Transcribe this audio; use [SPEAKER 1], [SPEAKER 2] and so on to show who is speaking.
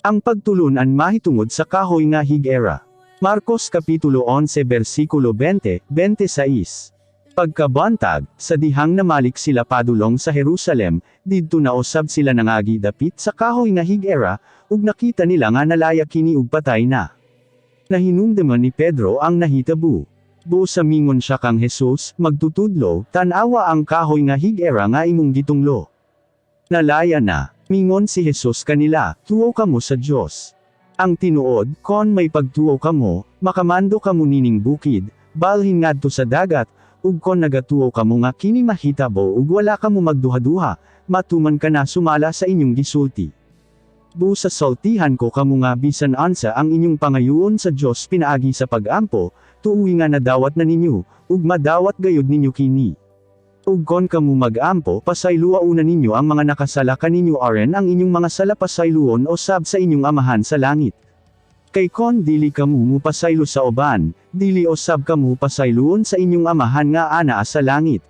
[SPEAKER 1] Ang pagtulunan mahitungod sa kahoy nga hig-era. Marcos Kapitulo 11 versikulo 20-26. Pagkabantag, sa dihang namalik sila padulong sa Jerusalem, didto nausab sila nangagi dapit sa kahoy nga hig-era, ug nakita nila nga nalaya kini ug patay na. Nahinumdaman ni Pedro ang nahitabo. Busa mingon siya kang Jesus, magtutudlo, tanawa ang kahoy nga hig-era nga imong gitunglo. Nalaya na, mingon si Jesus kanila, tuo kamo sa Dios. Ang tinuod, kon may pagtuo kamo, makamando kamo nining bukid, balhin ngadto sa dagat, ug kon nagatuo kamo nga kini mahitabo ug wala kamo magduha-duha, matuman ka na sumala sa inyong gisulti. Busa saltihan ko kamo nga bisan ansa ang inyong pangayoon sa Dios pinaagi sa pagampo, tuoy nga nadawat na ninyo, ug madawat gayud ninyo kini. Ug kon kamo magampo pasayloauna ninyo ang mga nakasala kaninyo aren ang inyong mga sala pasayloon o sab sa inyong amahan sa langit. Kay kon dili kamo mupasaylo sa uban, dili osab kamo pasayloon sa inyong amahan nga anaa sa langit.